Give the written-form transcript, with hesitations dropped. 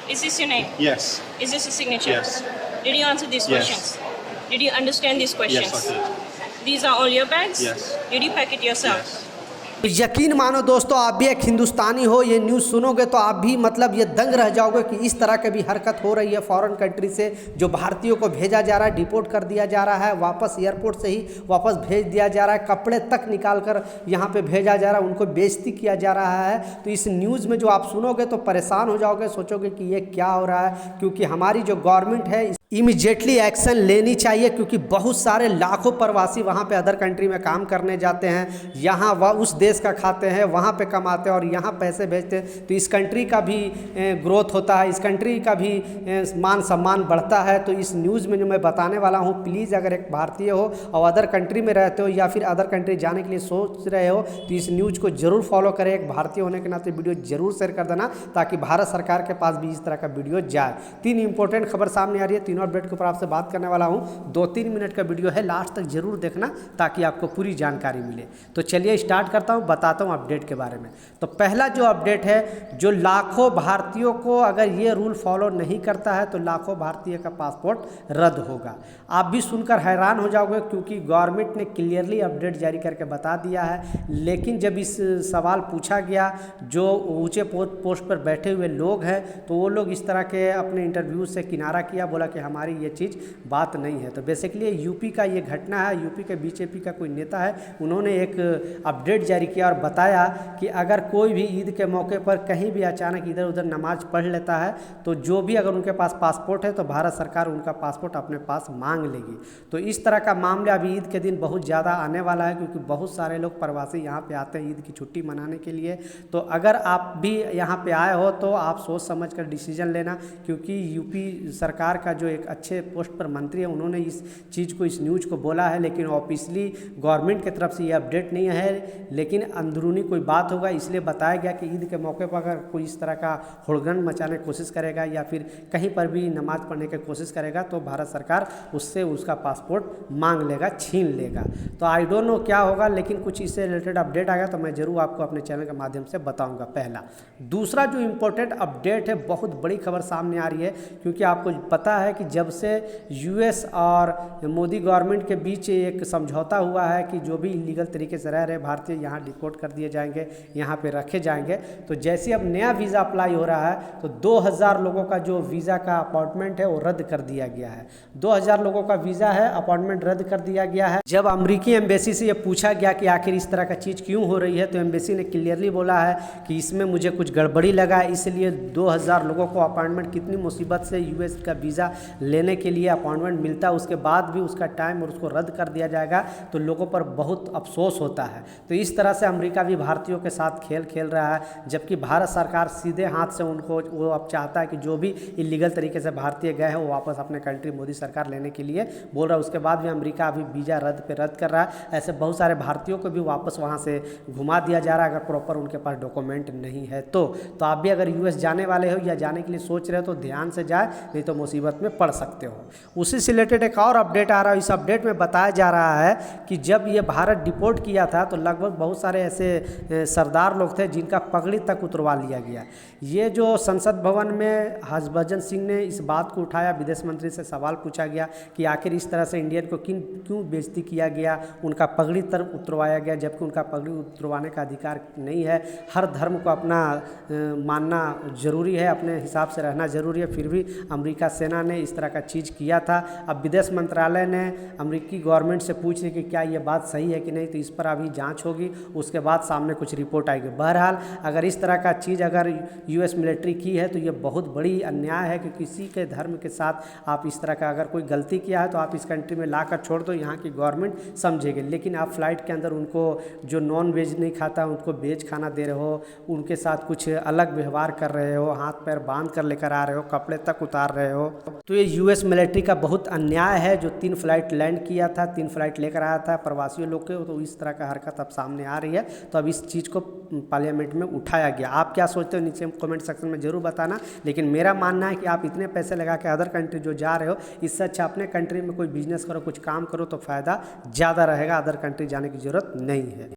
Is this your name? Yes. Is this a signature? Yes. Did you answer these Yes. questions? Did you understand these questions? Yes, I did. These are all your bags? Yes. Did you pack it yourself? Yes. यकीन मानो दोस्तों, आप भी एक हिंदुस्तानी हो, ये news सुनोगे तो आप भी मतलब ये दंग रह जाओगे कि इस तरह की भी हरकत हो रही है फॉरेन कंट्री से। जो भारतीयों को भेजा जा रहा है, डिपोर्ट कर दिया जा रहा है, वापस एयरपोर्ट से ही वापस भेज दिया जा रहा है, कपड़े तक निकाल कर यहाँ पे भेजा जा रहा है, उनको बेइज्जती किया जा रहा है। तो इस न्यूज़ में जो आप सुनोगे तो परेशान हो जाओगे, सोचोगे कि ये क्या हो रहा है, क्योंकि हमारी जो गवर्नमेंट है इमीडिएटली एक्शन लेनी चाहिए, क्योंकि बहुत सारे लाखों प्रवासी वहाँ पे अदर कंट्री में काम करने जाते हैं, यहाँ वह उस देश का खाते हैं, वहाँ पे कमाते हैं और यहाँ पैसे भेजते हैं। तो इस कंट्री का भी ग्रोथ होता है, इस कंट्री का भी मान सम्मान बढ़ता है। तो इस न्यूज़ में जो मैं बताने वाला हूँ, प्लीज़ अगर एक भारतीय हो और अदर कंट्री में रहते हो या फिर अदर कंट्री जाने के लिए सोच रहे हो तो इस न्यूज़ को ज़रूर फॉलो करें। एक भारतीय होने के नाते वीडियो ज़रूर शेयर कर देना ताकि भारत सरकार के पास भी इस तरह का वीडियो जाए। 3 इंपॉर्टेंट खबर सामने आ रही है, तीनों अपडेट के ऊपर आपसे बात करने वाला हूं। 2-3 मिनट का वीडियो है, लास्ट तक जरूर देखना ताकि आपको पूरी जानकारी मिले। तो चलिए स्टार्ट करता हूं, बताता हूं अपडेट के बारे में। तो पहला जो अपडेट है, जो लाखों भारतीयों को अगर ये रूल फॉलो नहीं करता है तो लाखों भारतीय का पासपोर्ट रद्द होगा। आप भी सुनकर हैरान हो जाओगे, क्योंकि गवर्नमेंट ने क्लियरली अपडेट जारी करके बता दिया है। लेकिन जब इस सवाल पूछा गया, जो ऊंचे पोस्ट पर बैठे हुए लोग हैं, तो वो लोग इस तरह के अपने इंटरव्यू से किनारा किया, बोला कि हमारी ये चीज़ बात नहीं है। तो बेसिकली यूपी का ये घटना है, यूपी के बीजेपी का कोई नेता है, उन्होंने एक अपडेट जारी किया और बताया कि अगर कोई भी ईद के मौके पर कहीं भी अचानक इधर उधर नमाज पढ़ लेता है तो जो भी अगर उनके पास पासपोर्ट है तो भारत सरकार उनका पासपोर्ट अपने पास मांग लेगी। तो इस तरह का मामला अभी ईद के दिन बहुत ज़्यादा आने वाला है, क्योंकि बहुत सारे लोग प्रवासी यहाँ पे आते हैं ईद की छुट्टी मनाने के लिए। तो अगर आप भी यहाँ पे आए हो तो आप सोच समझ कर डिसीजन लेना, क्योंकि यूपी सरकार का जो एक अच्छे पोस्ट पर मंत्री है, उन्होंने इस चीज़ को, इस न्यूज़ को बोला है, लेकिन ऑफिशियली गवर्नमेंट की तरफ से ये अपडेट नहीं है। लेकिन अंदरूनी कोई बात होगा, इसलिए बताया गया कि ईद के मौके पर अगर कोई इस तरह का हुड़दंग मचाने की कोशिश करेगा या फिर कहीं पर भी नमाज पढ़ने की कोशिश करेगा तो भारत सरकार उससे उसका पासपोर्ट मांग लेगा, छीन लेगा। तो आई डोंट नो क्या होगा, लेकिन कुछ इससे रिलेटेड अपडेट आ गया तो मैं ज़रूर आपको अपने चैनल के माध्यम से बताऊँगा। पहला। दूसरा जो इम्पोर्टेंट अपडेट है, बहुत बड़ी खबर सामने आ रही है, क्योंकि आपको पता है कि जब से यूएस और मोदी गवर्नमेंट के बीच एक समझौता हुआ है कि जो भी इलीगल तरीके से रह रहे भारतीय यहाँ डिपोर्ट कर दिए जाएंगे, यहाँ पे रखे जाएंगे। तो जैसे अब नया वीज़ा अप्लाई हो रहा है तो 2000 लोगों का जो वीज़ा का अपॉइंटमेंट है वो रद्द कर दिया गया है। 2000 लोगों का वीज़ा है, अपॉइंटमेंट रद्द कर दिया गया है। जब अमेरिकी एम्बेसी से ये पूछा गया कि आखिर इस तरह का चीज़ क्यों हो रही है, तो एम्बेसी ने क्लियरली बोला है कि इसमें मुझे कुछ गड़बड़ी लगा है, इसलिए 2000 लोगों को अपॉइंटमेंट, कितनी मुसीबत से यूएस का वीज़ा लेने के लिए अपॉइंटमेंट मिलता है, उसके बाद भी उसका टाइम और उसको रद्द कर दिया जाएगा, तो लोगों पर बहुत अफसोस होता है। तो इस तरह से अमेरिका भी भारतीयों के साथ खेल खेल रहा है, जबकि भारत सरकार सीधे हाथ से उनको, वो अब चाहता है कि जो भी इलीगल तरीके से भारतीय गए हैं वो वापस अपने कंट्री मोदी सरकार लेने के लिए बोल रहा है। उसके बाद भी अमेरिका अभी वीज़ा रद्द पे रद्द कर रहा है। ऐसे बहुत सारे भारतीयों को भी वापस वहाँ से घुमा दिया जा रहा है, अगर प्रॉपर उनके पास डॉक्यूमेंट नहीं है तो आप भी अगर यूएस जाने वाले हो या जाने के लिए सोच रहे हो तो ध्यान से जाए, नहीं तो मुसीबत में पड़ सकते हो। उसी से रिलेटेड एक और अपडेट आ रहा है। इस अपडेट में बताया जा रहा है कि जब ये भारत डिपोर्ट किया था तो लगभग बहुत सारे ऐसे सरदार लोग थे जिनका पगड़ी तक उतरवा लिया गया। ये जो संसद भवन में हर्षवर्धन सिंह ने इस बात को उठाया, विदेश मंत्री से सवाल पूछा गया कि आखिर इस तरह से इंडियन को क्यों बेइज्जती किया गया, उनका पगड़ी तक उतरवाया गया, जबकि उनका पगड़ी उतरवाने का अधिकार नहीं है। हर धर्म को अपना मानना जरूरी है, अपने हिसाब से रहना जरूरी है, फिर भी अमेरिका सेना ने इस तरह का चीज़ किया था। अब विदेश मंत्रालय ने अमेरिकी गवर्नमेंट से पूछ रही कि क्या ये बात सही है कि नहीं, तो इस पर अभी जांच होगी, उसके बाद सामने कुछ रिपोर्ट आएगी। बहरहाल अगर इस तरह का चीज़ अगर यूएस मिलिट्री की है तो ये बहुत बड़ी अन्याय है कि किसी के धर्म के साथ आप इस तरह का अगर कोई गलती किया है तो आप इस कंट्री में ला कर छोड़ दो, यहाँ की गवर्नमेंट समझेगी। लेकिन आप फ्लाइट के अंदर उनको जो नॉन वेज नहीं खाता उनको वेज खाना दे रहे हो, उनके साथ कुछ अलग व्यवहार कर रहे हो, हाथ पैर बांध कर लेकर आ रहे हो, कपड़े तक उतार रहे हो, तो ये यूएस मिलिट्री का बहुत अन्याय है। जो 3 फ्लाइट लैंड किया था, 3 फ्लाइट लेकर आया था प्रवासियों लोग के, तो इस तरह का हरकत अब सामने आ रही है। तो अब इस चीज़ को पार्लियामेंट में उठाया गया। आप क्या सोचते हो नीचे कमेंट सेक्शन में जरूर बताना। लेकिन मेरा मानना है कि आप इतने पैसे लगा के अदर कंट्री जो जा रहे हो, इससे अच्छा अपने कंट्री में कोई बिजनेस करो, कुछ काम करो तो फ़ायदा ज़्यादा रहेगा। अदर कंट्री जाने की ज़रूरत नहीं है।